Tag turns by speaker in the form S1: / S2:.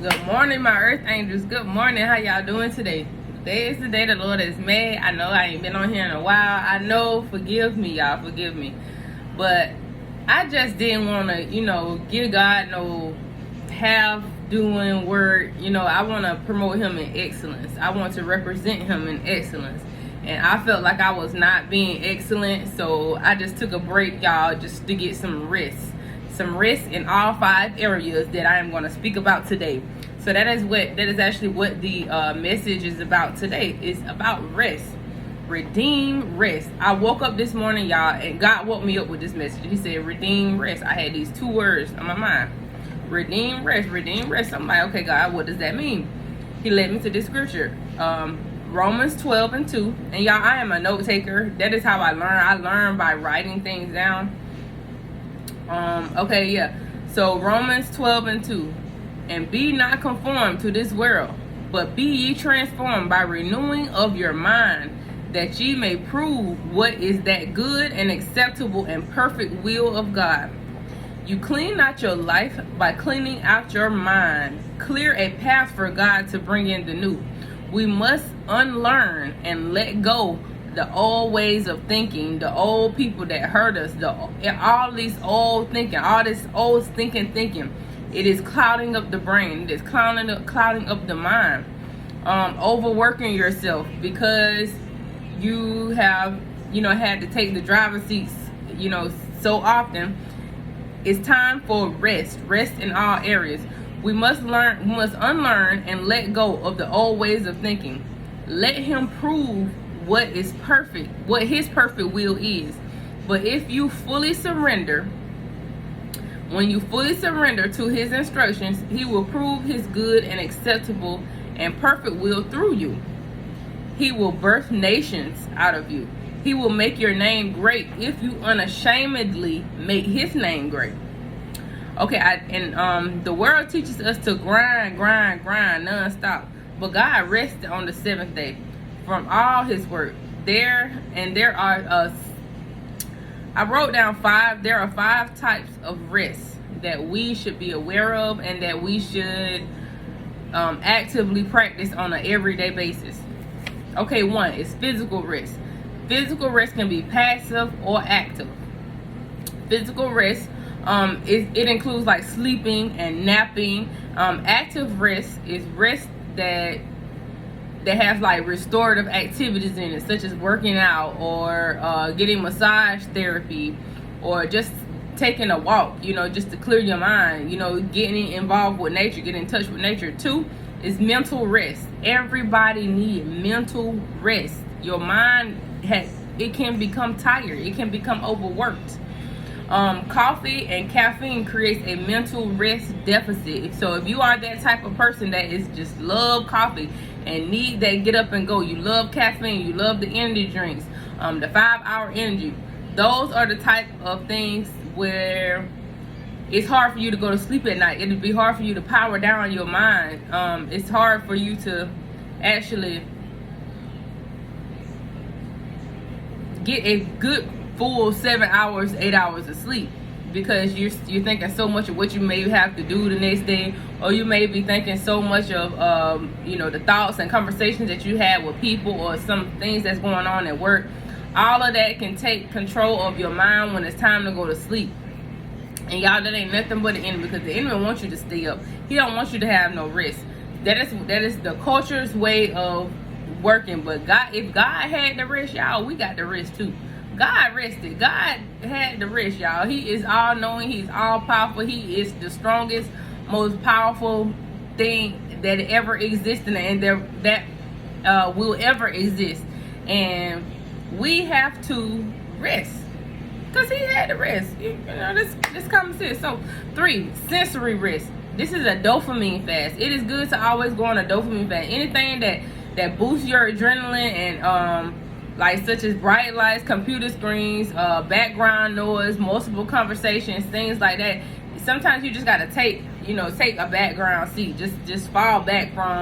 S1: Good morning, my earth angels. Good morning. How y'all doing today? Today is the day the Lord has made. I know I ain't been on here in a while. I know, forgive me, y'all, forgive me. But I just didn't want to, give God no half doing work. I want to promote him in excellence. I want to represent him in excellence. And I felt like I was not being excellent. So I just took a break, y'all, just to get some rest. Some rest in all 5 areas that I am going to speak about today. So that is actually what the message is about today. It's about rest. Redeem rest. I woke up this morning, y'all, and God woke me up with this message. He said, redeem rest. I had these 2 words on my mind. Redeem rest. Redeem rest. I'm like, okay, God, what does that mean? He led me to this scripture. Romans 12:2. And y'all, I am a note taker. That is how I learn. I learn by writing things down. So Romans 12:2, and be not conformed to this world, but be ye transformed by renewing of your mind, that ye may prove what is that good and acceptable and perfect will of God. You clean out your life by cleaning out your mind. Clear a path for God to bring in the new. We must unlearn and let go the old ways of thinking, the old people that hurt us, all this old thinking, all this old thinking. It is clouding up the brain. It is clouding up the mind. Overworking yourself because you have, had to take the driver's seats, so often. It's time for rest. Rest in all areas. We must unlearn and let go of the old ways of thinking. Let him prove what is perfect, what his perfect will is. But if you fully surrender, when you fully surrender to his instructions, he will prove his good and acceptable and perfect will through you. He will birth nations out of you. He will make your name great if you unashamedly make his name great. The world teaches us to grind non-stop. But God rested on the 7th day from all his work. I wrote down 5. There are 5 types of rest that we should be aware of and that we should actively practice on an everyday basis. 1 is physical rest. Physical rest can be passive or active. Physical rest, it includes like sleeping and napping. Active rest is rest that has like restorative activities in it, such as working out or getting massage therapy or just taking a walk, just to clear your mind, getting involved with nature, getting in touch with nature. 2 is mental rest. Everybody needs mental rest. Your mind it can become tired. It can become overworked. Coffee and caffeine creates a mental rest deficit. So if you are that type of person that is just love coffee and need that get up and go, you love caffeine, you love the energy drinks, the 5-hour energy, those are the type of things where it's hard for you to go to sleep at night. It'll be hard for you to power down your mind. It's hard for you to actually get a good full 7 hours, 8 hours of sleep, because you're thinking so much of what you may have to do the next day, or you may be thinking so much of the thoughts and conversations that you had with people or some things that's going on at work. All of that can take control of your mind when it's time to go to sleep. And y'all, that ain't nothing but the enemy, because the enemy wants you to stay up. He don't want you to have no rest. That is the culture's way of working. But if God had the rest, y'all, we got the rest too. God rested. God had the rest, y'all. He is all knowing. He's all powerful. He is the strongest, most powerful thing that ever existed and that will ever exist. And we have to rest, because he had the rest. This common sense. So 3, sensory rest. This is a dopamine fast. It is good to always go on a dopamine fast. Anything that boosts your adrenaline and such as bright lights, computer screens, background noise, multiple conversations, things like that. Sometimes you just gotta take a background seat. Just fall back from